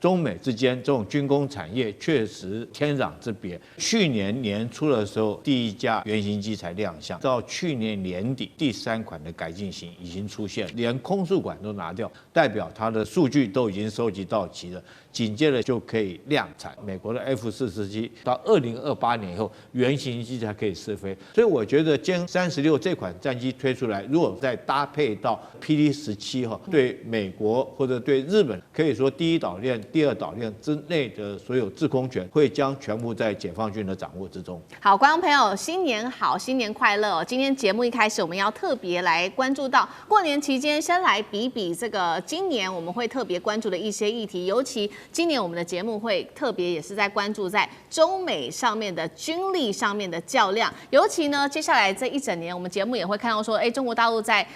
中美之间这种军工产业确实天壤之别。去年年初的时候，第一架原型机才亮相，到去年年底，第3款的改进型已经出现，连空速管都拿掉，代表它的数据都已经收集到齐了。紧接着就可以量产。美国的 F-47到2028年以后，原型机才可以试飞。所以我觉得歼36这款战机推出来，如果再搭配到 PD-17哈，对美国或者对日本，可以说第一岛链、第二岛链之内的所有制空权，会将全部在解放军的掌握之中。好，观众朋友，新年好，新年快乐哦！今天节目一开始，我们要特别来关注到过年期间，先来比比这个今年我们会特别关注的一些议题，尤其今年我们的节目会特别也是在关注在中美上面的军力上面的较量，尤其呢，接下来这一整年，我们节目也会看到说，中国大陆在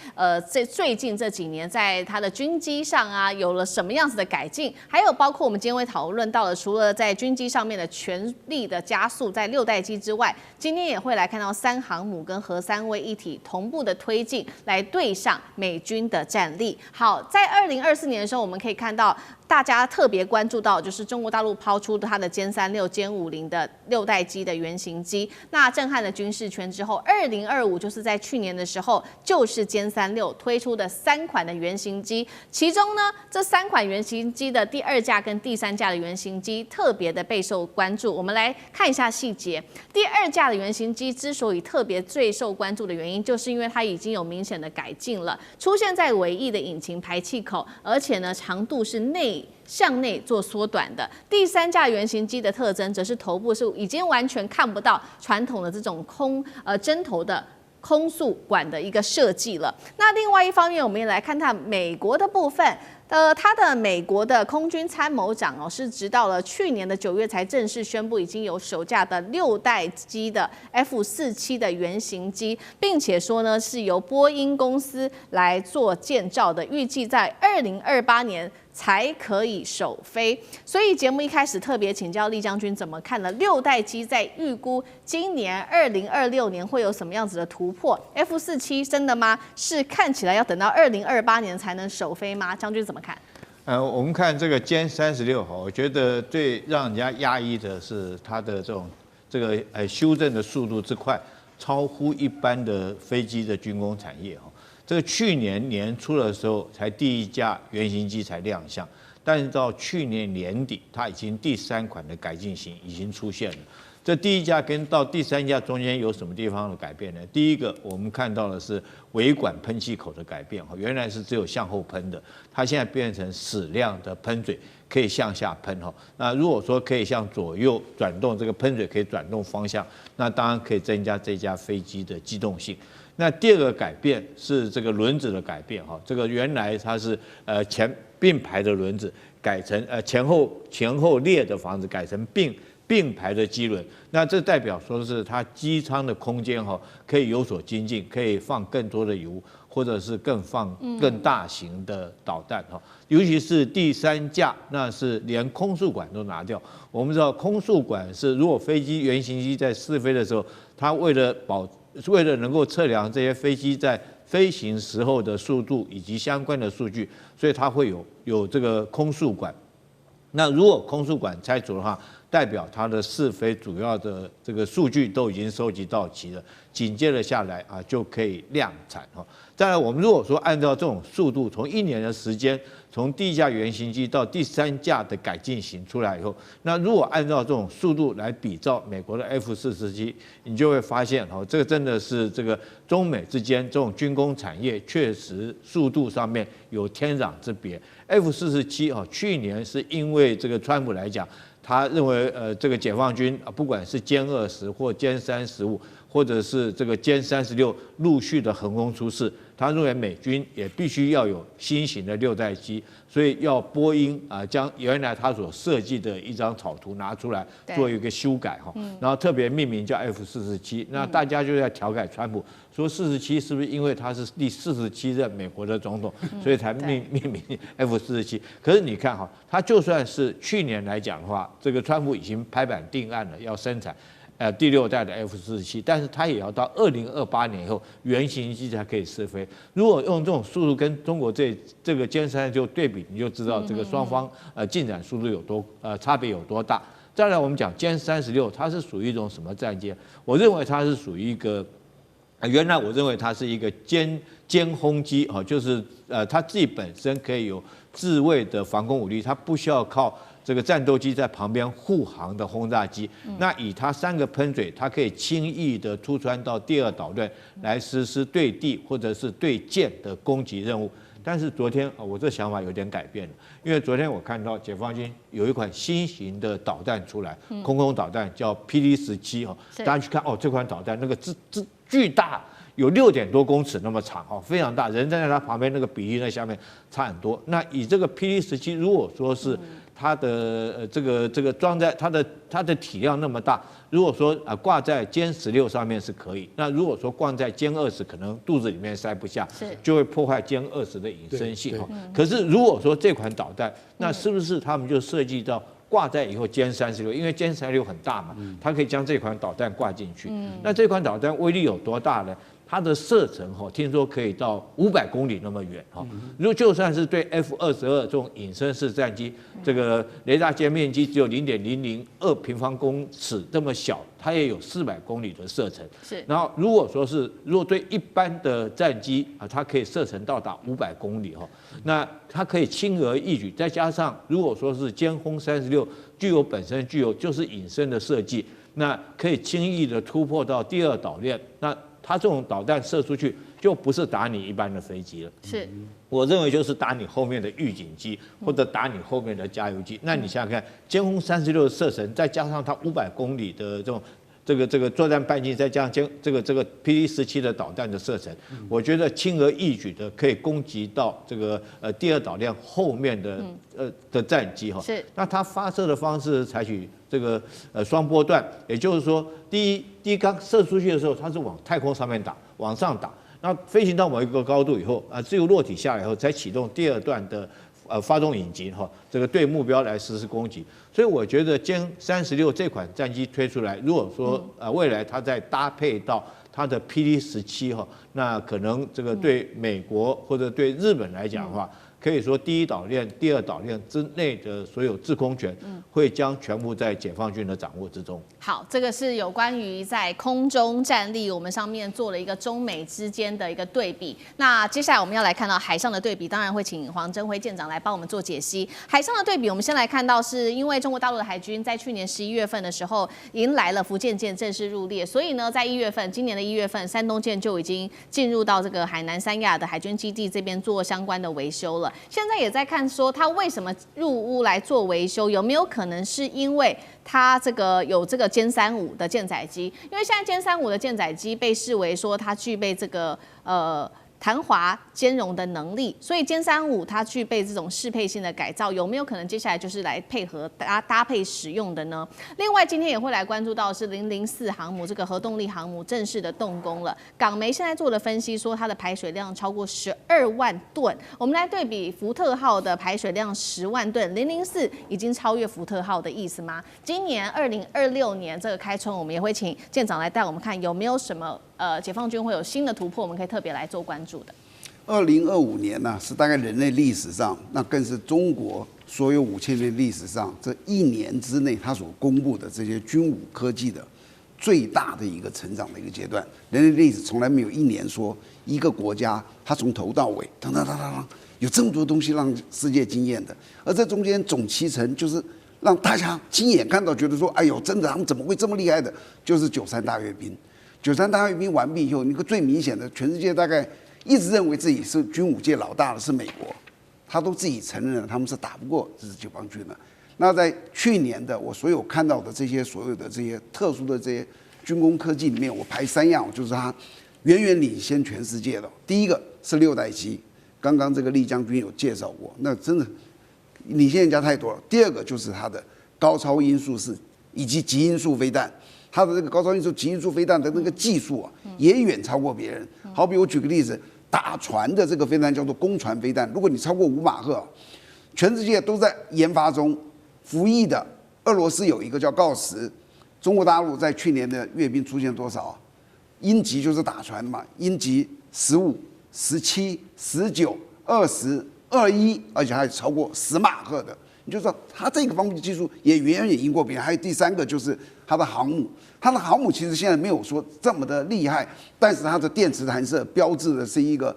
最近这几年在它的军机上啊，有了什么样子的改进，还有包括我们今天会讨论到的，除了在军机上面的全力的加速，在6代机之外，今天也会来看到3航母跟核3位一体同步的推进，来对上美军的战力。好，在2024年的时候，我们可以看到。大家特别关注到，就是中国大陆抛出它的歼36、歼50的6代机的原型机，那震撼了军事圈之后，2025就是在去年的时候，就是歼36推出的3款的原型机，其中呢，这3款原型机的第2架跟第3架的原型机特别的备受关注。我们来看一下细节。第2架的原型机之所以特别最受关注的原因，就是因为它已经有明显的改进了，出现在尾翼的引擎排气口，而且呢，长度是向内做缩短的。第3架原型机的特征则是头部是已经完全看不到传统的这种针头的空速管的一个设计了。那另外一方面，我们也来看看美国的部分。他的美国的空军参谋长是直到了去年的9月才正式宣布，已经有首架的6代机的 F-47的原型机，并且说呢是由波音公司来做建造的，预计在2028年才可以首飞。所以节目一开始特别请教厉将军怎么看了6代机，在预估今年2026年会有什么样子的突破 ？F-47真的吗？是看起来要等到2028年才能首飞吗？将军怎么看？我们看这个歼36哈，我觉得最让人家压抑的是它的这个修正的速度之快，超乎一般的飞机的军工产业哈。这个去年年初的时候，才第1架原型机才亮相，但是到去年年底，它已经第3款的改进型已经出现了。这第1架跟到第3架中间有什么地方的改变呢？第一个，我们看到的是尾管喷气口的改变，原来是只有向后喷的，它现在变成矢量的喷嘴，可以向下喷哈。那如果说可以向左右转动，这个喷嘴可以转动方向，那当然可以增加这架飞机的机动性。那第2个改变是这个轮子的改变哈，这个原来它是前并排的轮子，改成前后列的房子改成并排的机轮，那这代表说是它机舱的空间哈可以有所精进，可以放更多的油，或者是放更大型的导弹哈。尤其是第3架，那是连空速管都拿掉。我们知道空速管是如果飞机原型机在试飞的时候，它为了能够测量这些飞机在飞行时候的速度以及相关的数据，所以它会有这个空速管。那如果空速管拆除的话，代表它的试飞主要的这个数据都已经收集到齐了，紧接着下来就可以量产哈。再来，我们如果说按照这种速度，从1年的时间，从第1架原型机到第3架的改进型出来以后，那如果按照这种速度来比照美国的 F-47，你就会发现这个真的是这个中美之间这种军工产业确实速度上面有天壤之别。F-47去年是因为这个川普来讲，他认为这个解放军不管是歼20或歼35，或者是这个歼36陆续的横空出世，他认为美军也必须要有新型的6代机，所以要波音将原来他所设计的一张草图拿出来做一个修改哈，然后特别命名叫 F-47，那大家就在调侃川普说47是不是因为他是第47任美国的总统，所以才命名 F-47？可是你看哈，他就算是去年来讲的话，这个川普已经拍板定案了，要生产第6代的 F-47，但是它也要到2028年以后原型机才可以试飞。如果用这种速度跟中国这个歼36对比，你就知道这个双方进展速度有多差别有多大。再来，我们讲歼36，它是属于一种什么战机？我认为它是属于一个，原来我认为它是一个歼轰机就是它自己本身可以有自卫的防空武力，它不需要靠这个战斗机在旁边护航的轰炸机。那以它3个喷嘴，它可以轻易的突穿到第2岛链来实施对地或者是对舰的攻击任务。但是昨天我这想法有点改变了，因为昨天我看到解放军有一款新型的导弹出来，空空导弹叫PD-17大家去看这款导弹那个巨大，有6点多公尺那么长非常大，人站在它旁边那个比例在下面差很多。那以这个 PD-17，如果说是它的这个装在它的体量那么大，如果说挂在歼16上面是可以，那如果说挂在歼20，可能肚子里面塞不下，就会破坏歼20的隐身性可是如果说这款导弹，那是不是他们就设计到挂在以后歼36，因为歼36很大嘛，它可以将这款导弹挂进去。那这款导弹威力有多大呢？它的射程听说可以到500公里那么远如果就算是对 F-22这种隐身式战机，这个雷达歼灭机只有0.002平方公尺这么小，它也有400公里的射程。然后如果对一般的战机它可以射程到达500公里那它可以轻而易举，再加上如果说是歼轰36本身具有就是隐身的设计，那可以轻易的突破到第2岛链，那它这种导弹射出去就不是打你一般的飞机了，我认为就是打你后面的预警机或者打你后面的加油机。那你想想看，歼轰36的射程，再加上它500公里的这个作战半径，再加上这个 PD-17的导弹的射程，我觉得轻而易举的可以攻击到这个第2岛链后面的战机那它发射的方式采取这个双波段，也就是说，第一刚射出去的时候，它是往太空上面打，往上打，那飞行到某一个高度以后自由落体下来以后，才启动第2段的发动引擎这个对目标来实施攻击。所以我觉得歼36这款战机推出来，如果说未来它再搭配到它的 PD-17那可能这个对美国或者对日本来讲的话，可以说第1岛链、第2岛链之内的所有制空权，会将全部在解放军的掌握之中。好，这个是有关于在空中战力，我们上面做了一个中美之间的一个对比。那接下来我们要来看到海上的对比，当然会请黄征辉舰长来帮我们做解析。海上的对比，我们先来看到是因为中国大陆的海军在去年11月份的时候迎来了福建舰正式入列，所以呢，在今年的1月份，山东舰就已经进入到这个海南三亚的海军基地这边做相关的维修了。现在也在看说他为什么入屋来做维修，有没有可能是因为它有这个歼35的舰载机？因为现在歼35的舰载机被视为说它具备这个弹滑兼容的能力，所以歼35它具备这种适配性的改造，有没有可能接下来就是来配合搭配使用的呢？另外，今天也会来关注到是004航母这个核动力航母正式的动工了。港媒现在做的分析说，它的排水量超过12万吨。我们来对比福特号的排水量10万吨，004已经超越福特号的意思吗？今年2026年这个开春，我们也会请舰长来带我们看有没有什么解放军会有新的突破，我们可以特别来做关注的。2025年呢，是大概人类历史上，那更是中国所有5000年历史上这1年之内，它所公布的这些军武科技的最大的一个成长的一个阶段。人类历史从来没有1年说一个国家它从头到尾，有这么多东西让世界惊艳的，而这中间总期程就是让大家亲眼看到，觉得说，哎呦，真的他们怎么会这么厉害的？就是93大阅兵。93大阅兵完毕以后，那个最明显的，全世界大概一直认为自己是军武界老大的是美国，他都自己承认了他们是打不过这支解放军的。那在去年的我所有看到的这些所有的这些特殊的这些军工科技里面，我排3样，就是它远远领先全世界的。第一个是6代机，刚刚这个厉将军有介绍过，那真的领先人家太多了。第二个就是它的高超音速式以及极音速飞弹。它的这个高超音速、极音速飞弹的那个技术也远超过别人。好比我举个例子，打船的这个飞弹叫做攻船飞弹，如果你超过5马赫，全世界都在研发中。服役的俄罗斯有一个叫锆石，中国大陆在去年的阅兵出现多少啊？鹰击就是打船嘛，鹰击15、17、19、20、21，而且还超过10马赫的。你就知道它这个方面的技术也远远赢过别人。还有第三个就是它的航母，它的航母其实现在没有说这么的厉害，但是它的电磁弹射标志的是一个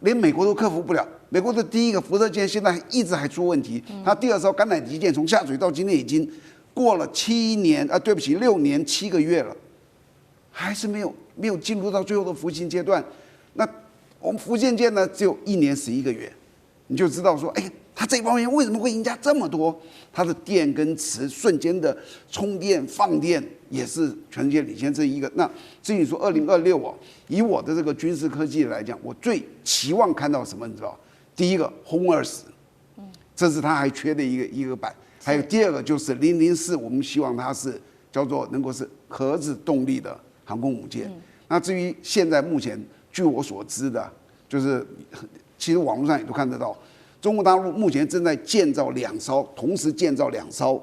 连美国都克服不了。美国的第一个福特舰现在一直还出问题，它第二艘甘乃迪舰从下水到今天已经过了6年7个月了，还是没有进入到最后的服刑阶段。那我们福建舰呢，只有1年11个月，你就知道说，哎，它这方面为什么会赢家这么多？它的电跟磁瞬间的充电放电也是全世界领先这一个。那至于说2026哦，以我的这个军事科技来讲，我最期望看到什么？你知道？第一个轰20，这是它还缺的一个版。还有第二个就是004，我们希望它是叫做能够是核子动力的航空母舰。那至于现在目前据我所知的，就是其实网络上也都看得到，中国大陆目前正在建造2艘，同时建造2艘，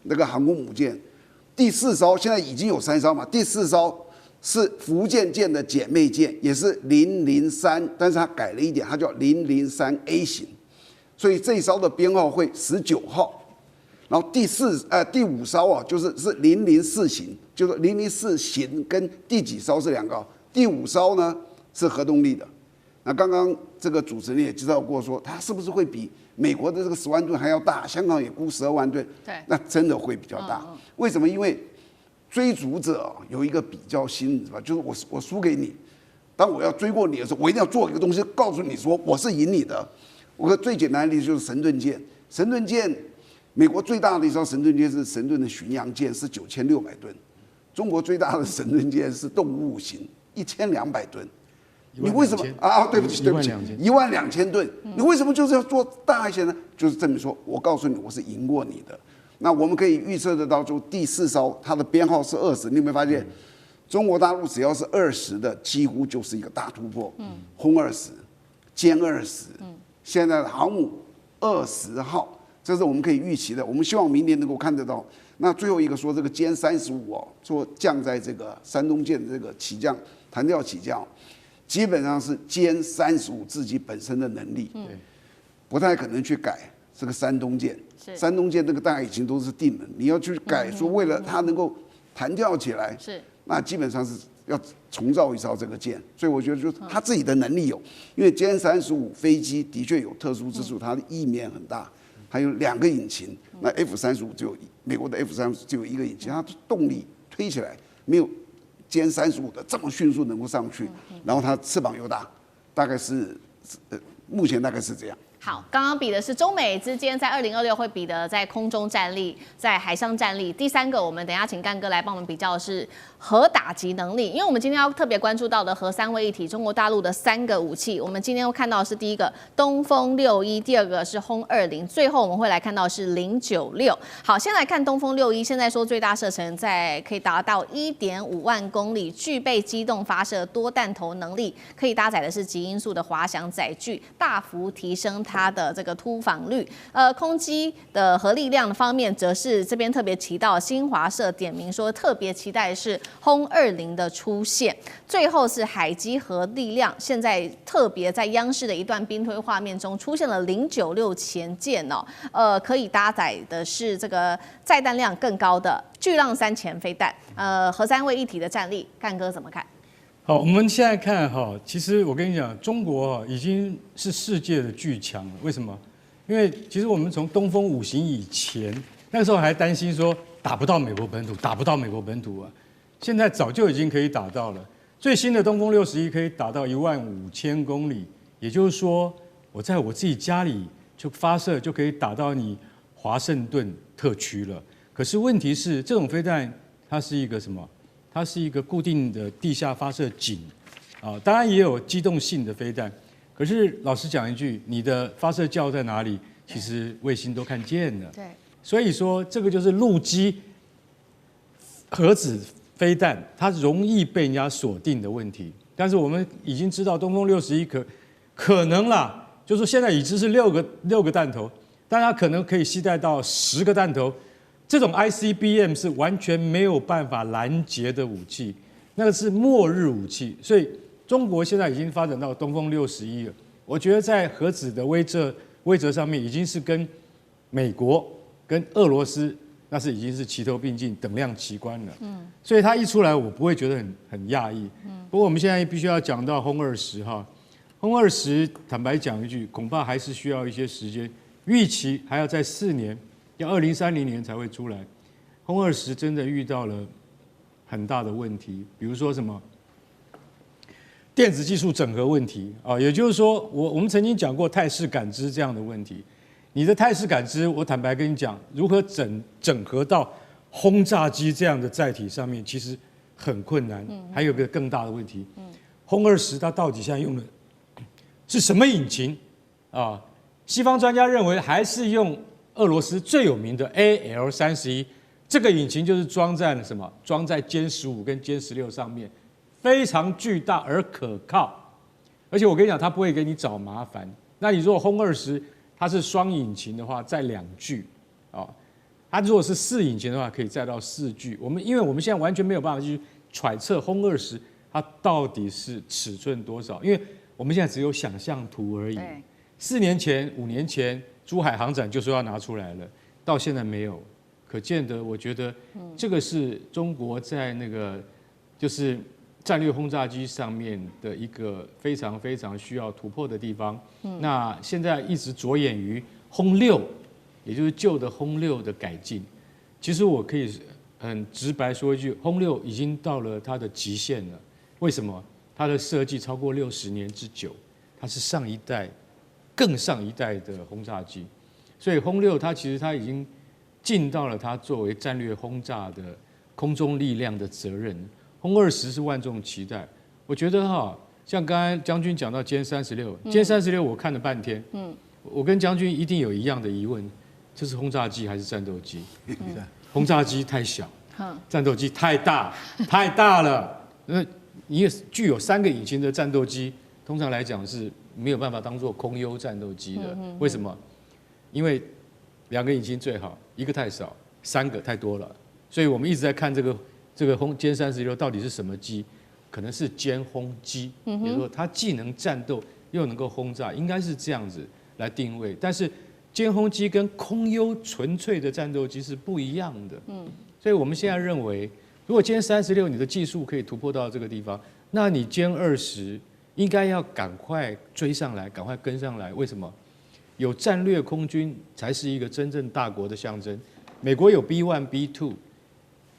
那个航空母舰。第4艘现在已经有3艘嘛，第4艘是福建舰的姐妹舰，也是003，但是它改了一点，它叫003A 型。所以这一艘的编号会19号，然后第5艘啊，是004型，就是004型跟第几艘是2个，第5艘呢是核动力的。那刚刚这个主持人也知道过说，它是不是会比美国的这个10万吨还要大？香港也估12万吨，对，那真的会比较大。为什么？因为追逐者有一个比较心，是吧？就是我输给你，当我要追过你的时候，我一定要做一个东西，告诉你说我是赢你的。我最简单的例子就是神盾舰。神盾舰，美国最大的一艘神盾舰是神盾的巡洋舰，是9600吨。中国最大的神盾舰是动物型，1200吨。你为什么啊？对不起，12000吨。你为什么就是要做大一些呢？就是证明说，我告诉你，我是赢过你的。那我们可以预测得到，就第4艘它的编号是20，你有没有发现？中国大陆只要是20的，几乎就是一个大突破。轰20，歼20。现在的航母20号，这是我们可以预期的。我们希望明年能够看得到。那最后一个说这个歼35哦，说降在这个山东舰的这个起降弹跳起降，基本上是歼35自己本身的能力，不太可能去改这个山东舰。山东舰这个大概已经都是定了，你要去改说为了它能够弹跳起来，那基本上是要重造一艘这个舰。所以我觉得就是他自己的能力有，因为歼35飞机的确有特殊之处，它的翼面很大，还有2个引擎。那 F35美国的 F35只有1个引擎，它的动力推起来没有歼35的这么迅速能够上去，然后它翅膀又大，大概是目前大概是这样。好，刚刚比的是中美之间在2026会比的在空中战力、在海上战力。第3个，我们等一下请干哥来帮我们比较的是核打击能力，因为我们今天要特别关注到的核3位一体，中国大陆的3个武器。我们今天会看到的是第一个东风61，第2个是轰20，最后我们会来看到的是096。好，先来看东风61，现在说最大射程可以达到1.5万公里，具备机动发射多弹头能力，可以搭载的是极音速的滑翔载具，大幅提升它的这个突防率。空机的核力量的方面，则是这边特别提到新华社点名说，特别期待的是轰20的出现。最后是海基核力量，现在特别在央视的一段兵推画面中出现了096前舰哦，可以搭载的是这个载弹量更高的巨浪3前飞弹。核3位一体的战力，干哥怎么看？好，我们现在看哈，其实我跟你讲，中国已经是世界的巨强了。为什么？因为其实我们从东风5型以前，那个时候还担心说打不到美国本土，打不到美国本土啊。现在早就已经可以打到了。最新的东风61可以打到15000公里，也就是说，我在我自己家里就发射就可以打到你华盛顿特区了。可是问题是，这种飞弹它是一个什么？它是一个固定的地下发射井，当然也有机动性的飞弹。可是老实讲一句，你的发射窖在哪里？其实卫星都看见了。对，所以说这个就是陆基核子飞弹，它容易被人家锁定的问题。但是我们已经知道，东风61可能啦，就是说现在已经是六个弹头，但它可能可以携带到10个弹头。这种 ICBM 是完全没有办法拦截的武器，那个是末日武器。所以中国现在已经发展到东风61了，我觉得在核子的威慑上面，已经是跟美国跟俄罗斯那是已经是齐头并进、等量齐观了。所以它一出来，我不会觉得很讶异。不过我们现在必须要讲到轰20哈，轰20坦白讲一句，恐怕还是需要一些时间，预期还要在4年。要2030年才会出来，轰20真的遇到了很大的问题，比如说什么电子技术整合问题啊，也就是说，我们曾经讲过态势感知这样的问题。你的态势感知，我坦白跟你讲，如何整合到轰炸机这样的载体上面，其实很困难。还有个更大的问题，轰20它到底现在用的是什么引擎啊？西方专家认为还是用俄罗斯最有名的 AL31，这个引擎就是装在了什么？装在歼15跟歼16上面，非常巨大而可靠。而且我跟你讲，它不会给你找麻烦。那你如果轰20，它是双引擎的话，载2具啊。它如果是4引擎的话，可以载到4具。因为我们现在完全没有办法去揣测轰20它到底是尺寸多少，因为我们现在只有想象图而已。4年前、5年前。珠海航展就说要拿出来了，到现在没有，可见得我觉得这个是中国在那个就是战略轰炸机上面的一个非常非常需要突破的地方。那现在一直着眼于轰6，也就是旧的轰6的改进。其实我可以很直白说一句，轰6已经到了它的极限了。为什么？它的设计超过60年之久，它是上一代。更上一代的轰炸机，所以轰6它其实它已经尽到了它作为战略轰炸的空中力量的责任。轰20是万众期待，我觉得像刚才将军讲到歼36我看了半天，我跟将军一定有一样的疑问，这是轰炸机还是战斗机？轰炸机太小，战斗机太大了。你具有3个引擎的战斗机，通常来讲是没有办法当做空优战斗机的。为什么？因为2个引擎最好，1个太少，3个太多了。所以我们一直在看这个歼36到底是什么机？可能是歼轰机，也就是说它既能战斗又能够轰炸，应该是这样子来定位。但是歼轰机跟空优纯粹的战斗机是不一样的。所以我们现在认为，如果歼36你的技术可以突破到这个地方，那你歼20应该要赶快追上来，赶快跟上来。为什么？有战略空军才是一个真正大国的象征。美国有 B1、B2，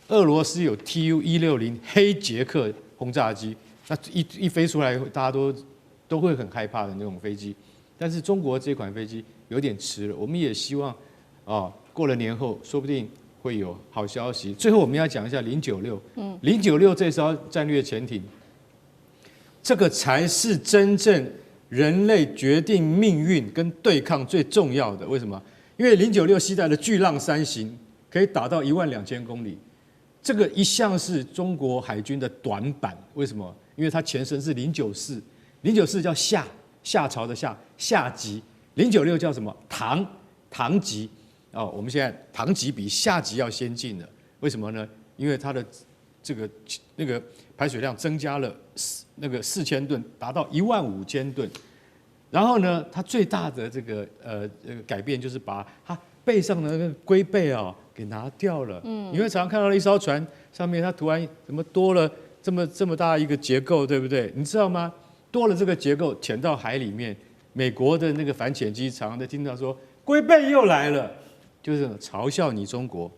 俄罗斯有 TU-160黑捷克轰炸机，那一飞出来，大家都会很害怕的那种飞机。但是中国这款飞机有点迟了，我们也希望过了年后，说不定会有好消息。最后我们要讲一下096，096这艘战略潜艇。这个才是真正人类决定命运跟对抗最重要的。为什么？因为096携带的巨浪3型可以打到12000公里，这个一向是中国海军的短板。为什么？因为它前身是094叫夏朝的夏级，096叫什么？唐级。我们现在唐级比夏级要先进了。为什么呢？因为它的那个排水量增加了4000吨，达到15000吨。然后呢，它最大的这个改变就是把它背上的那个龟背给拿掉了。你会常常看到一艘船上面它突然怎么多了这么大一个结构，对不对？你知道吗？多了这个结构潜到海里面，美国的那个反潜机常常在听到说龟背又来了，就是嘲笑你中国。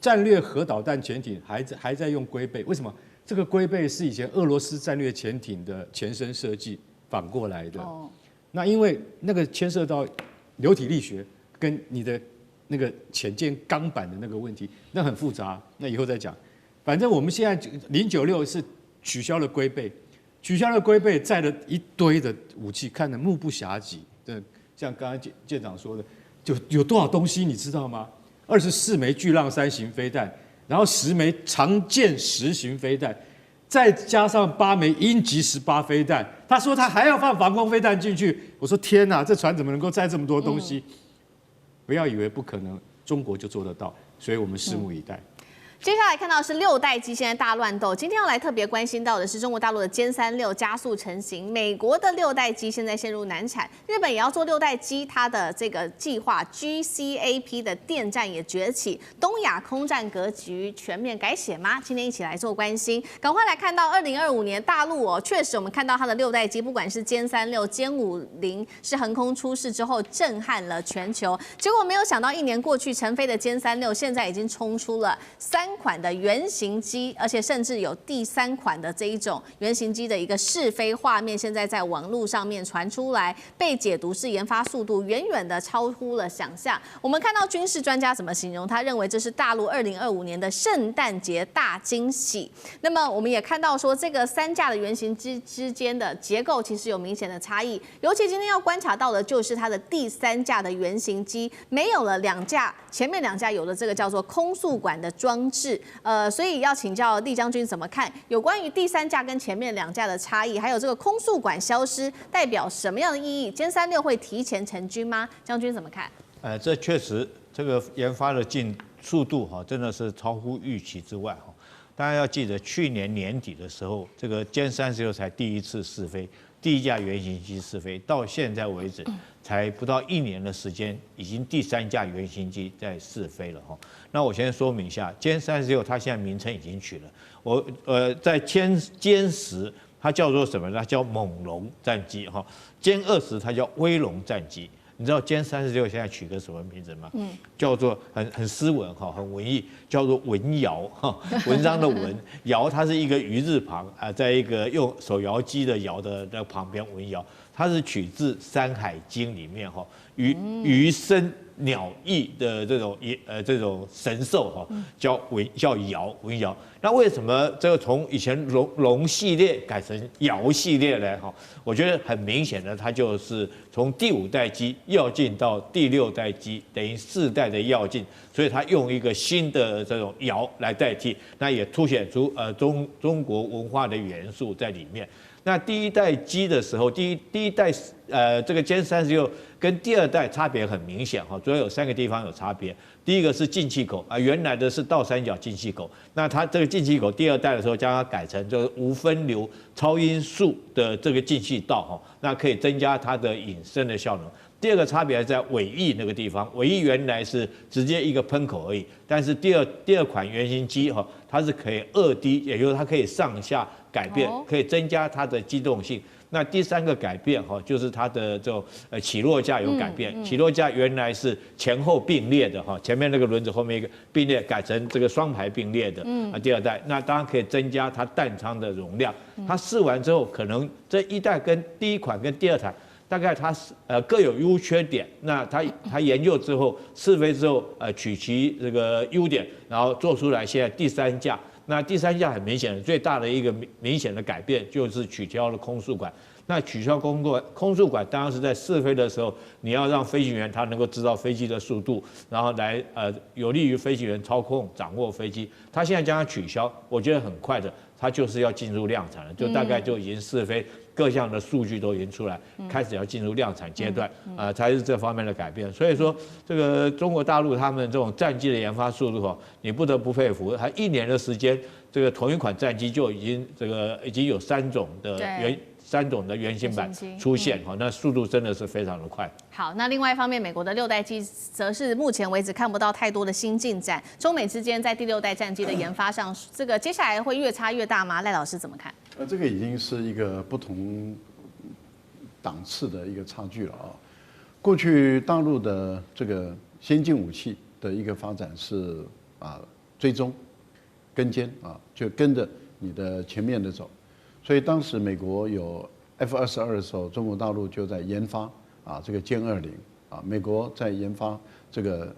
战略核导弹潜艇还在用龟背，为什么？这个龟背是以前俄罗斯战略潜艇的前身设计反过来的。那因为那个牵涉到流体力学跟你的那个潜舰钢板的那个问题，那很复杂，那以后再讲。反正我们现在096是取消了龟背，载了一堆的武器，看得目不暇接。像刚刚舰长说的，就有多少东西你知道吗？24枚巨浪3型飞弹，然后10枚长剑10型飞弹，再加上8枚鹰击18飞弹。他说他还要放防空飞弹进去。我说天哪，这船怎么能够载这么多东西？不要以为不可能，中国就做得到，所以我们拭目以待。接下来看到的是6代机现在大乱斗，今天要来特别关心到的是中国大陆的歼36加速成型，美国的6代机现在陷入难产，日本也要做6代机，它的这个计划 GCAP 的电战也崛起，东亚空战格局全面改写吗？今天一起来做关心，赶快来看到2025年大陆确实我们看到它的6代机，不管是歼36、歼50是横空出世之后震撼了全球，结果没有想到1年过去，成飞的歼36现在已经冲出了3款的原型机，而且甚至有第3款的这一种原型机的一个试飞画面，现在在网络上面传出来，被解读是研发速度远远的超乎了想象。我们看到军事专家怎么形容，他认为这是大陆2025年的圣诞节大惊喜。那么我们也看到说，这个3架的原型机之间的结构其实有明显的差异，尤其今天要观察到的就是它的第3架的原型机没有了2架，前面2架有了这个叫做空速管的装置。所以要请教厉将军怎么看有关于第3架跟前面2架的差异，还有这个空速管消失代表什么样的意义？歼36会提前成军吗？将军怎么看？这确实这个研发的速度真的是超乎预期之外哈。大家要记得，去年年底的时候，这个歼36才第1次试飞，第1架原型机试飞，到现在为止才不到1年的时间，已经第3架原型机在试飞了哈。那我先说明一下，歼36它现在名称已经取了，在歼10它叫做什么？它叫猛龙战机哈，歼20它叫威龙战机。你知道歼36现在取个什么名字吗？叫做很斯文哈，很文艺，叫做文瑶哈，文章的文，瑶它是一个鱼字旁在一个用手摇机的摇的那旁边文瑶，它是取自《山海经》里面哈鱼生鸟翼的这种神兽哈，叫瑶文瑶。那为什么这个从以前龙系列改成瑶系列呢？哈，我觉得很明显的，它就是从第5代机跃进到第6代机，等于4代的跃进，所以它用一个新的这种瑶来代替，那也凸显出中国文化的元素在里面。那第1代机的时候，第一代这个歼36跟第2代差别很明显哈，主要有3个地方有差别。第一个是进气口原来的是倒三角进气口，那它这个进气口第2代的时候将它改成就是无分流超音速的这个进气道哈，那可以增加它的引声的效能。第2个差别在尾翼那个地方，尾翼原来是直接一个喷口而已，但是第二款原型机哈，它是可以2D，也就是它可以上下改变，可以增加它的机动性。那第3个改变哈，就是它的这种起落架有改变，起落架原来是前后并列的哈，前面那个轮子后面一个并列，改成这个双排并列的。第2代，那当然可以增加它弹仓的容量。它试完之后，可能这1代跟第1款跟第2台。大概它各有优缺点，那它研究之后试飞之后取其这个优点，然后做出来现在第3架。那第3架很明显的最大的一个明显的改变就是取消了空速管。那取消空速管当然是在试飞的时候，你要让飞行员他能够知道飞机的速度，然后来有利于飞行员操控掌握飞机。他现在将它取消，我觉得很快的，它就是要进入量产了，就大概就已经试飞。各项的数据都已经出来，开始要进入量产阶段，才是这方面的改变。所以说，这个中国大陆他们这种战机的研发速度你不得不佩服。它1年的时间，这个同一款战机就已经有3种的原型版出现，那速度真的是非常的快。好，那另外一方面，美国的6代机则是目前为止看不到太多的新进展。中美之间在第6代战机的研发上，这个接下来会越差越大吗？赖老师怎么看？这个已经是一个不同档次的一个差距了啊。过去大陆的这个先进武器的一个发展是追踪、跟监就跟着你的前面的走。所以当时美国有 F-22的时候，中国大陆就在研发这个歼20美国在研发这个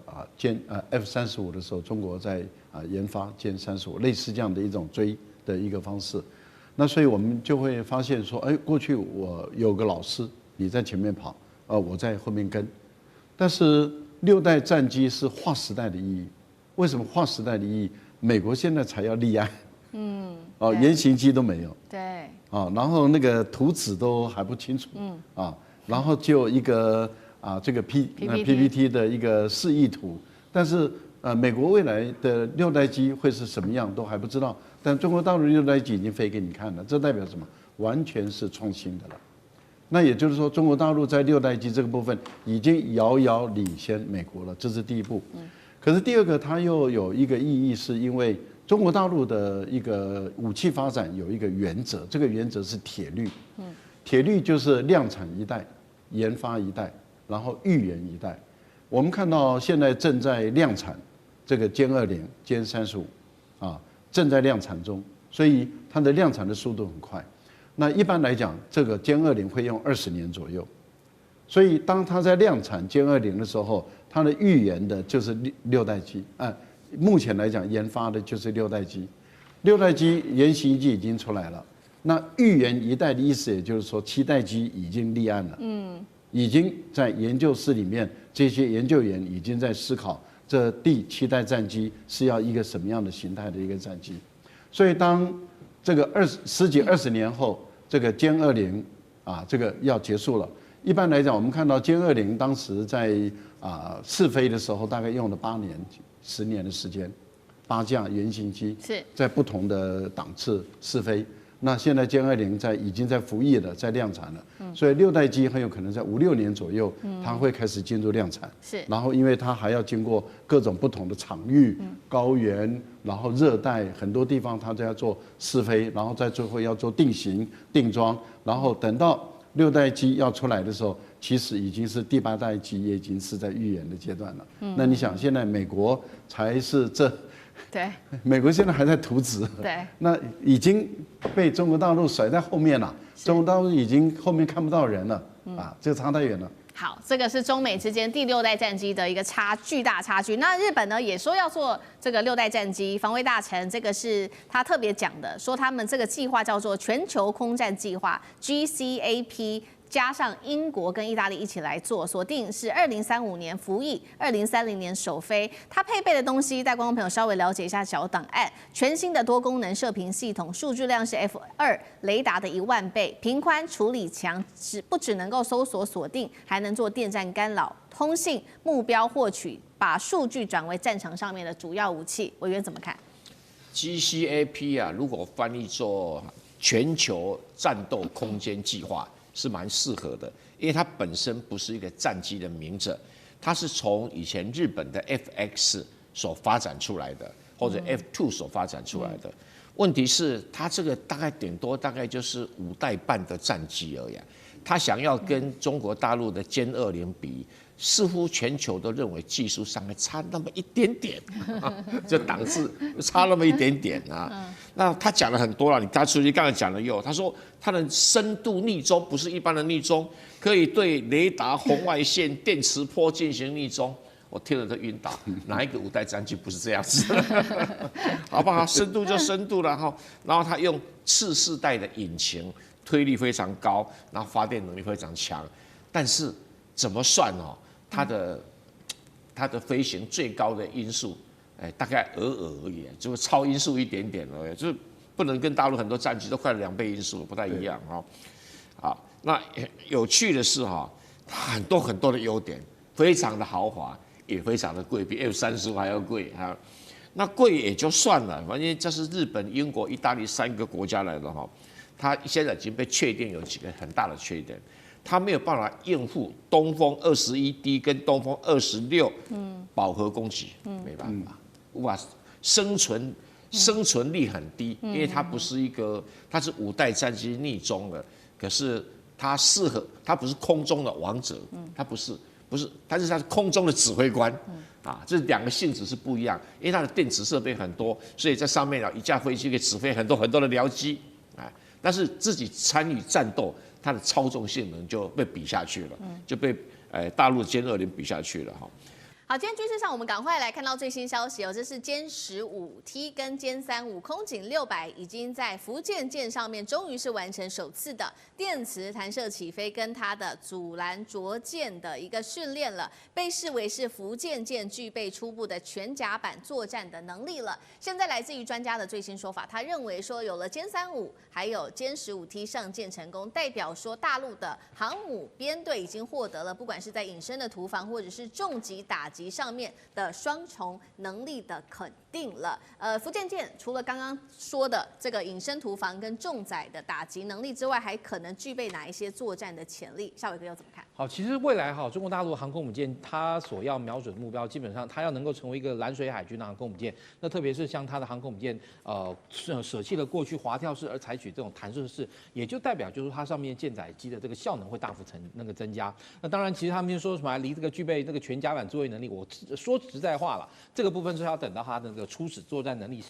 F-35的时候，中国在研发歼35，类似这样的一种追的一个方式。那所以我们就会发现说，过去我有个老师，你在前面跑，我在后面跟。但是6代战机是划时代的意义。为什么划时代的意义？美国现在才要立案，原型机都没有，对，然后那个图纸都还不清楚，然后就一个这个 PPT 的一个示意图，但是美国未来的6代机会是什么样都还不知道，但中国大陆6代机已经飞给你看了，这代表什么？完全是创新的了。那也就是说，中国大陆在6代机这个部分已经遥遥领先美国了，这是第一步。可是第二个，它又有一个意义，是因为中国大陆的一个武器发展有一个原则，这个原则是铁律。铁律就是量产一代，研发一代，然后预研一代。我们看到现在正在量产这个歼20、歼35，正在量产中，所以它的量产的速度很快。那一般来讲，这个歼20会用20年左右，所以当它在量产歼20的时候，它的预研的就是6代机，目前来讲研发的就是6代机，6代机原型机已经出来了。那预研一代的意思，也就是说7代机已经立案了，已经在研究室里面，这些研究员已经在思考这第7代战机是要一个什么样的形态的一个战机。所以当这个十几20年后，这个歼20这个要结束了。一般来讲，我们看到歼20当时在试飞的时候，大概用了8年、10年的时间，8架原型机在不同的档次试飞。那现在歼20已经在服役了，在量产了，所以6代机很有可能在5、6年左右，它会开始进入量产。然后因为它还要经过各种不同的场域，高原，然后热带很多地方，它都要做试飞，然后在最后要做定型、定装，然后等到6代机要出来的时候，其实已经是第8代机，也已经是在预研的阶段了。那你想，现在美国才是对，美国现在还在图纸，对，那已经被中国大陆甩在后面了，中国大陆已经后面看不到人了，这个差太远了。好，这个是中美之间第6代战机的一个巨大差距。那日本呢也说要做这个6代战机，防卫大臣这个是他特别讲的，说他们这个计划叫做全球空战计划 GCAP。加上英国跟意大利一起来做，锁定是2035年服役，2030年首飞。它配备的东西，带观众朋友稍微了解一下小档案。全新的多功能射频系统，数据量是 F2雷达的1万倍，频宽处理强，不只能够搜索锁定，还能做电站干扰、通信、目标获取，把数据转为战场上面的主要武器。委员怎么看 ？GCAP 如果翻译作全球战斗空间计划。是蛮适合的，因为它本身不是一个战机的名字，它是从以前日本的 FX 所发展出来的，或者 F2 所发展出来的。问题是，它这个顶多大概就是5代半的战机而已。它想要跟中国大陆的歼20比，似乎全球都认为技术上还差那么一点点，这档次差那么一点点啊。那他讲了很多了，他除了刚才讲了他说他的深度逆中不是一般的逆中，可以对雷达、红外线、电磁波进行逆中。我听了都晕倒，哪一个5代战机不是这样子？好不好？深度就深度了哈。然后他用次世代的引擎，推力非常高，然后发电能力非常强。但是怎么算哦？它的飞行最高的音速，大概而已，就是超音速一点点而已，就是不能跟大陆很多战机都快了2倍音速，不太一样哈。好，那有趣的是哈，它很多的优点，非常的豪华。也非常的贵，比 F35还要贵哈。那贵也就算了，反正这是日本、英国、意大利3个国家来的哈。它现在已经被确定有几个很大的缺点，它没有办法应付东风21D 跟东风26饱和攻击，没办法，无法生存力很低，因为它不是它是5代战机逆中的，可是它不是空中的王者，它不是，但是它是空中的指挥官，这2个性质是不一样，因为它的电子设备很多，所以在上面一架飞机可以指挥很多的僚机，但是自己参与战斗，它的操纵性能就被比下去了，就被大陆歼20比下去了哈。好，今天军事上我们赶快来看到最新消息哦，这是歼15T 跟歼35空警600已经在福建舰上面终于是完成首次的电磁弹射起飞跟它的阻拦着舰的一个训练了，被视为是福建舰具备初步的全甲板作战的能力了。现在来自于专家的最新说法，他认为说有了歼35还有歼15T 上舰成功，代表说大陆的航母编队已经获得了不管是在隐身的突防或者是重击打击击上面的双重能力的肯定了。福建舰除了刚刚说的这个隐身屠房跟重载的打击能力之外，还可能具备哪一些作战的潜力？孝瑋哥又怎么看？好，其实未来中国大陆航空母舰它所要瞄准的目标，基本上它要能够成为一个蓝水海军的航空母舰。那特别是像它的航空母舰，舍弃了过去滑跳式而采取这种弹射式，也就代表就是它上面舰载机的这个效能会大幅增加。那当然，其实他们就说什么离这个具备这个全甲板作业能力，我说实在话了，这个部分是要等到它的这个初始作战能力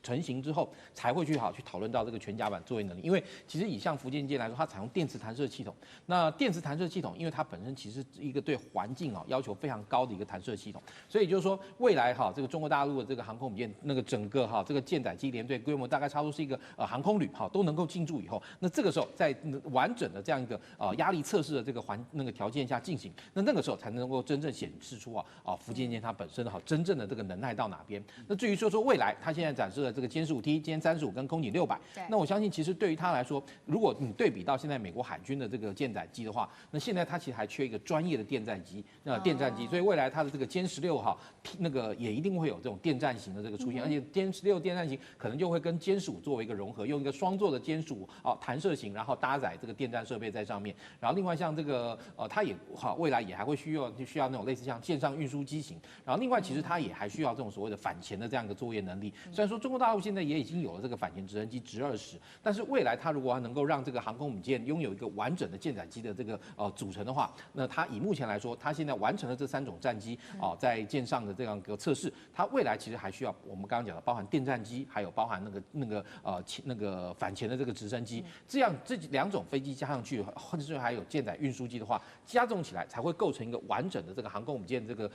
成型之后，才会去讨论到这个全甲板作业能力。因为其实以像福建舰来说，它采用电磁弹射系统，那电磁弹射系统，因为它本身其实是一个对环境要求非常高的一个弹射系统，所以就是说未来这个中国大陆的这个航空母舰那个整个这个舰载机联队规模大概差不多是一个航空旅都能够进驻以后，那这个时候在完整的这样一个压力测试的这个条件下进行，那个时候才能够真正显示出福建舰它本身真正的这个能耐到哪边。那至于说未来它现在展示的这个歼15T、歼35跟空警600，那我相信其实对于它来说，如果你对比到现在美国海军的这个舰载机的话，那现在它其实还缺一个专业的电战机，电战机，所以未来它的这个歼16那个也一定会有这种电战型的这个出现，而且歼16电战型可能就会跟歼15作为一个融合，用一个双座的歼15弹射型，然后搭载这个电战设备在上面。然后另外像这个它也未来也还会需要那种类似像线上运输机型。然后另外其实它也还需要这种所谓的反潜的这样一个作业能力。虽然说中国大陆现在也已经有了这个反潜直升机直20，但是未来它如果能够让这个航空母舰拥有一个完整的舰载机的这个组成的话，那它以目前来说，它现在完成了这3种战机在舰上的这样一个测试，它未来其实还需要我们刚刚讲的包含电战机，还有包含那个反潜的这个直升机，这2种飞机加上去，或者是还有舰载运输机的话，加重起来才会构成一个完整的这个航空母舰这个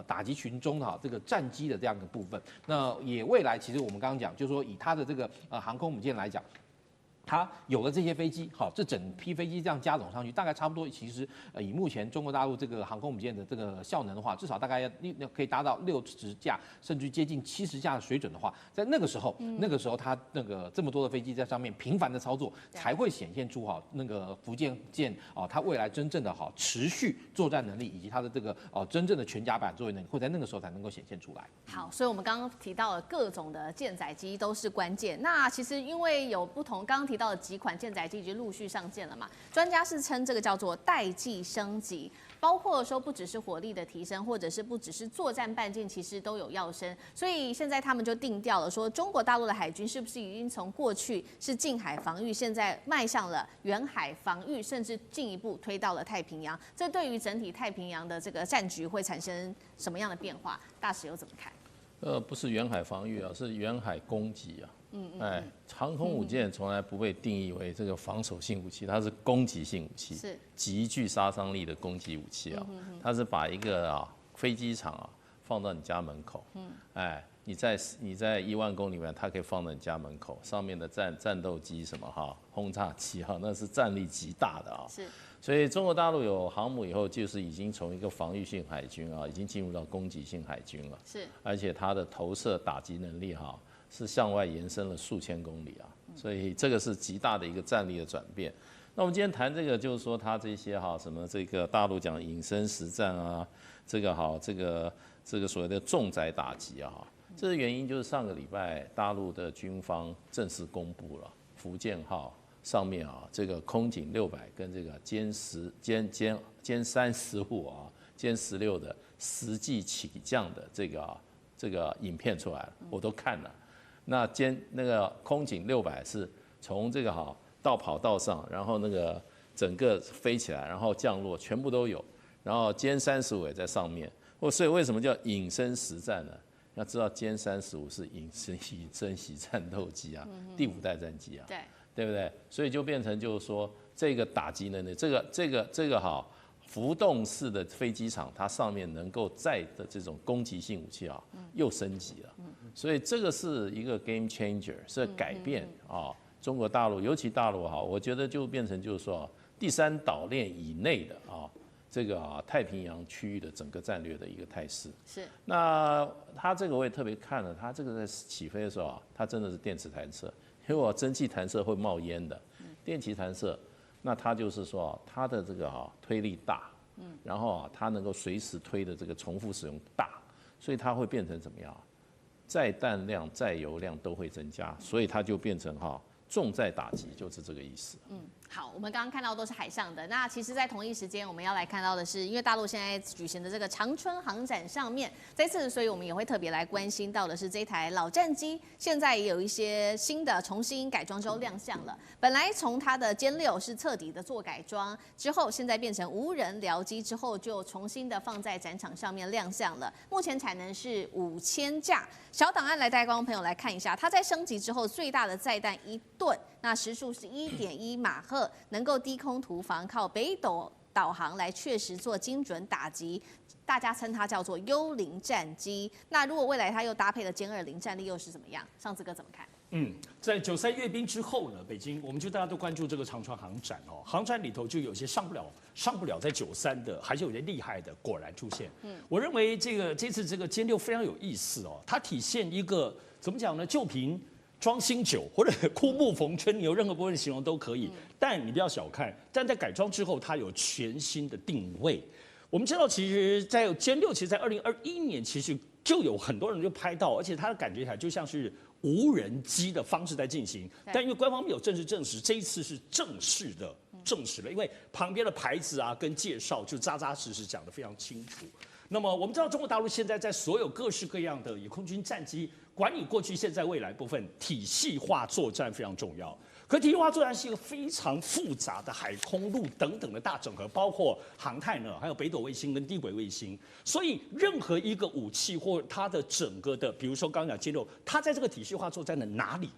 打击群中的这个战机的这样一个部分。那也未来其实我们刚刚讲，就是说以它的这个航空母舰来讲，它有了这些飞机，这整批飞机这样加总上去，大概差不多，其实以目前中国大陆这个航空母舰的这个效能的话，至少大概可以达到60架，甚至接近70架的水准的话，在那个时候，它这么多的飞机在上面频繁的操作，才会显现出那个福建舰它未来真正的持续作战能力，以及它的这个真正的全甲板作业能力，会在那个时候才能够显现出来。好，所以我们刚刚提到了各种的舰载机都是关键。那其实因为有不同，刚刚提到的几款舰载机已经陆续上舰了嘛，专家是称这个叫做代际升级，包括说不只是火力的提升，或者是不只是作战半径，其实都有要升。所以现在他们就定调了，说中国大陆的海军是不是已经从过去是近海防御，现在迈向了远海防御，甚至进一步推到了太平洋？这对于整体太平洋的这个战局会产生什么样的变化？大使又怎么看？不是远海防御是远海攻击啊。航空母舰从来不被定义为这个防守性武器，它是攻击性武器，是极具杀伤力的攻击武器啊。它是把一个飞机场放到你家门口，你在1万公里里面，它可以放到你家门口，上面的战斗机什么轰炸机那是战力极大的是。所以中国大陆有航母以后，就是已经从一个防御性海军已经进入到攻击性海军了。是，而且它的投射打击能力是向外延伸了数千公里所以这个是极大的一个战力的转变。那我们今天谈这个，就是说它这些什么这个大陆讲隐身实战这个所谓的重载打击这个原因就是上个礼拜大陆的军方正式公布了福建号上面这个空警600跟这个歼35歼16的实际起降的这个影片出来了，我都看了。那个空警600是从这个到跑道上，然后那个整个飞起来，然后降落，全部都有。然后歼35也在上面。所以为什么叫隐身实战呢？要知道歼35是隐身袭战斗机第5代战机对不对？所以就变成就是说这个打击能力，这个浮动式的飞机场，它上面能够载的这种攻击性武器又升级了。所以这个是一个 game changer， 是改变中国大陆，尤其大陆我觉得就变成就是说第3岛链以内的这个太平洋区域的整个战略的一个态势。是。那它这个我也特别看了，它这个在起飞的时候它真的是电磁弹射，因为蒸汽弹射会冒烟的，电气弹射，那它就是说它的这个推力大然后啊，它能够随时推的这个重复使用大，所以它会变成怎么样？载弹量、载油量都会增加，所以它就变成重载打击，就是这个意思。好，我们刚刚看到都是海上的。那其实，在同一时间，我们要来看到的是，因为大陆现在举行的这个长春航展上面，这次，所以我们也会特别来关心到的是这台老战机，现在也有一些新的重新改装之后亮相了。本来从它的歼6是彻底的做改装之后，现在变成无人僚机之后，就重新的放在展场上面亮相了。目前产能是5000架。小档案来带观众朋友来看一下，它在升级之后最大的载弹1吨，那时速是1.1马赫，能够低空突防，靠北斗导航来确实做精准打击。大家称它叫做幽灵战机。那如果未来它又搭配了歼20战力，又是怎么样？上次哥怎么看？在93阅兵之后呢，北京我们就大家都关注这个长春航展哦，航展里头就有些上不了在93的，还是有些厉害的，果然出现。我认为这次这个歼6非常有意思哦，它体现一个怎么讲呢？旧瓶装新酒，或者枯木逢春，你有任何部分形容都可以，但你不要小看，但在改装之后，它有全新的定位。我们知道，其实，在歼6，其实在2021年，其实就有很多人就拍到，而且它的感觉起来就像是无人机的方式在进行，但因为官方没有正式证实，这一次是正式的证实了，因为旁边的牌子啊跟介绍就扎扎实实讲得非常清楚。那么我们知道，中国大陆现在在所有各式各样的以空军战机管理过去、现在、未来部分，体系化作战非常重要。可体系化作战是一个非常复杂的海空陆等等的大整合，包括航太呢，还有北斗卫星跟低轨卫星。所以任何一个武器或它的整个的，比如说刚刚讲歼6，它在这个体系化作战的哪里？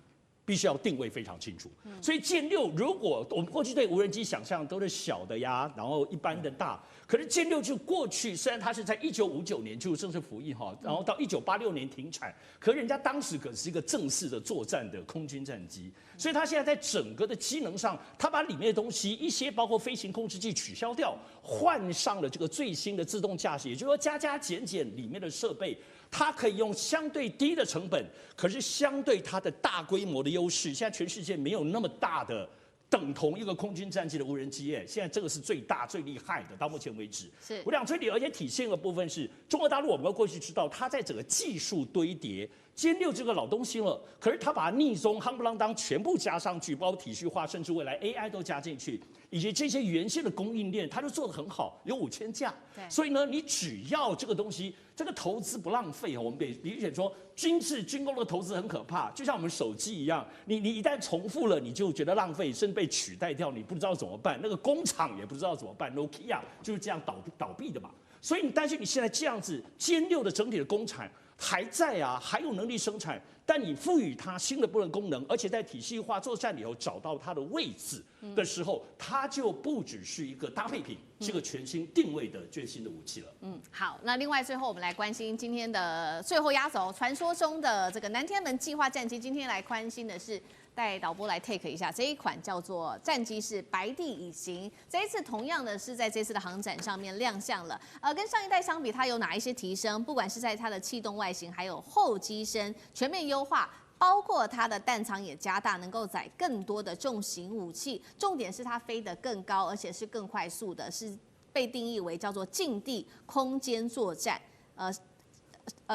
必须要定位非常清楚，所以歼6如果我们过去对无人机想象都是小的呀，然后一般的大，可是歼6就过去虽然它是在1959年就正式服役哈，然后到1986年停产，可人家当时可是一个正式的作战的空军战机，所以它现在在整个的机能上，它把里面的东西一些包括飞行控制器取消掉，换上了这个最新的自动驾驶，也就是说加加减减里面的设备。它可以用相对低的成本，可是相对它的大规模的优势，现在全世界没有那么大的等同一个空军战机的无人机耶，现在这个是最大最厉害的，到目前为止。是我讲最厉害，而且体现的部分是中国大陆，我们过去知道它在整个技术堆叠。歼6这个老东西了，可是它把它逆中夯不啷当全部加上去，包括体系化，甚至未来 AI 都加进去，以及这些原先的供应链，它就做得很好，有5000架。所以呢，你只要这个东西，这个投资不浪费哦。我们理解说，军工的投资很可怕，就像我们手机一样，你一旦重复了，你就觉得浪费，甚至被取代掉，你不知道怎么办。那个工厂也不知道怎么办 ，Nokia 就是这样倒闭的嘛。所以你担心你现在这样子歼6的整体的工厂还在啊，还有能力生产，但你赋予它新的部分功能，而且在体系化作战里头找到它的位置的时候，它就不只是一个搭配品，是个全新定位的最新的武器了。好，那另外最后我们来关心今天的最后压轴，传说中的这个南天门计划战机，今天来关心的是。带导播来 take 一下这一款叫做战机是白帝乙型，这一次同样的是在这次的航展上面亮相了。跟上一代相比，它有哪一些提升？不管是在它的气动外形，还有后机身全面优化，包括它的弹仓也加大，能够载更多的重型武器。重点是它飞得更高，而且是更快速的，是被定义为叫做近地空间作战。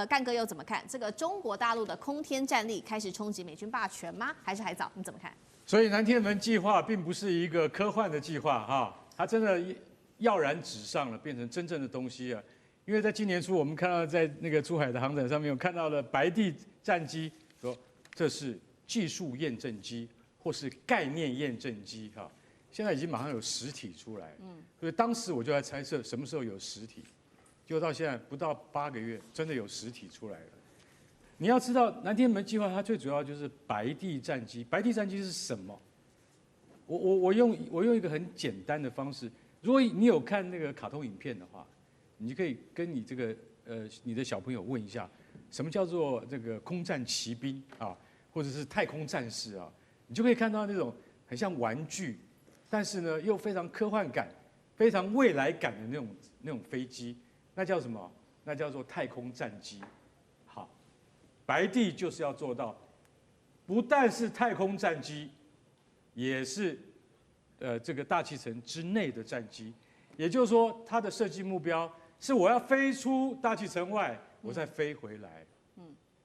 干哥又怎么看这个中国大陆的空天战力开始冲击美军霸权吗？还是还早？你怎么看？所以南天门计划并不是一个科幻的计划哈，它真的跃然纸上了，变成真正的东西啊。因为在今年初，我们看到在那个珠海的航展上面，有看到了白帝战机，说这是技术验证机或是概念验证机哈，现在已经马上有实体出来。所以当时我就在猜测什么时候有实体。就到现在不到8个月，真的有实体出来了。你要知道，南天门计划它最主要就是白帝战机。白帝战机是什么？我用一个很简单的方式，如果你有看那个卡通影片的话，你就可以跟你这个你的小朋友问一下，什么叫做这个空战骑兵啊，或者是太空战士啊，你就可以看到那种很像玩具，但是呢又非常科幻感、非常未来感的那种飞机。那叫什么？那叫做太空战机。好，白帝就是要做到，不但是太空战机，也是这个大气层之内的战机，也就是说，它的设计目标是我要飞出大气层外，我再飞回来。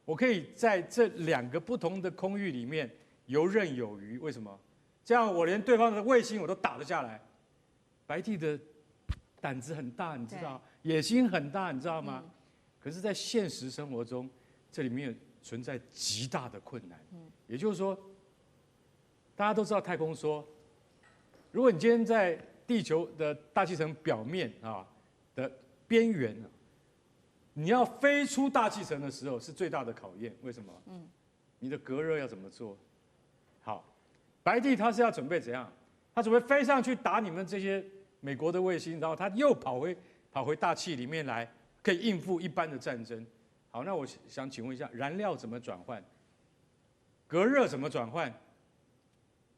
我可以在这2个不同的空域里面游刃有余。为什么？这样我连对方的卫星我都打得下来。白帝的胆子很大，你知道，野心很大，你知道吗？可是，在现实生活中，这里面存在极大的困难。也就是说，大家都知道太空梭，如果你今天在地球的大气层表面的边缘，你要飞出大气层的时候是最大的考验。为什么？你的隔热要怎么做？好，白帝他是要准备怎样？他准备飞上去打你们这些美国的卫星，然后他又跑回大气里面来，可以应付一般的战争。好，那我想请问一下，燃料怎么转换？隔热怎么转换？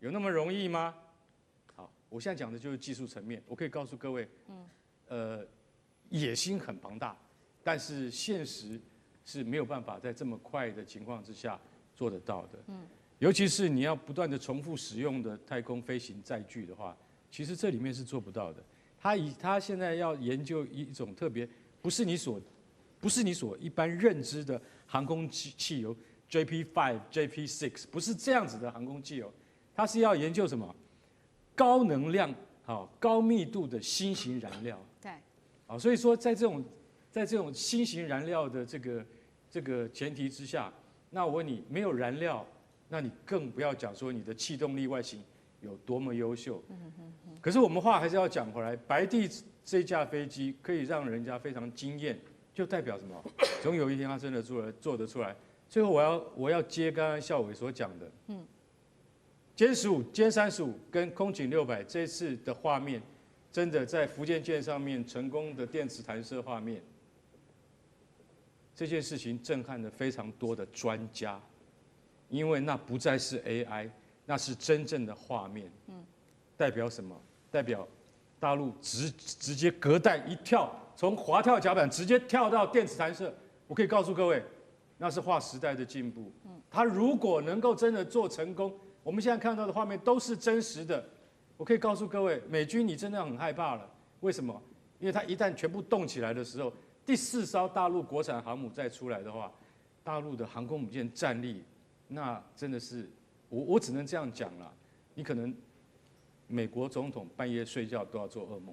有那么容易吗？好，我现在讲的就是技术层面。我可以告诉各位，野心很庞大，但是现实是没有办法在这么快的情况之下做得到的。尤其是你要不断的重复使用的太空飞行载具的话，其实这里面是做不到的。他现在要研究一种特别，不是你所一般认知的航空汽油 JP5、JP6，不是这样子的航空汽油，它是要研究什么？高能量、高密度的新型燃料。对。所以说在这种新型燃料的这个前提之下，那我问你，没有燃料，那你更不要讲说你的气动力外形有多么优秀。可是我们话还是要讲回来，白帝这架飞机可以让人家非常惊艳，就代表什么？总有一天他真的做得出来。最后我要接刚刚孝伟所讲的，歼15、歼35跟空警600这次的画面，真的在福建舰上面成功的电磁弹射画面，这件事情震撼了非常多的专家，因为那不再是 AI， 那是真正的画面。代表什么？代表大陆直接隔代一跳，从滑跳甲板直接跳到电磁弹射。我可以告诉各位，那是划时代的进步。他如果能够真的做成功，我们现在看到的画面都是真实的。我可以告诉各位，美军你真的很害怕了。为什么？因为它一旦全部动起来的时候，第4艘大陆国产航母再出来的话，大陆的航空母舰战力，那真的是我只能这样讲了。你可能美国总统半夜睡觉都要做噩梦。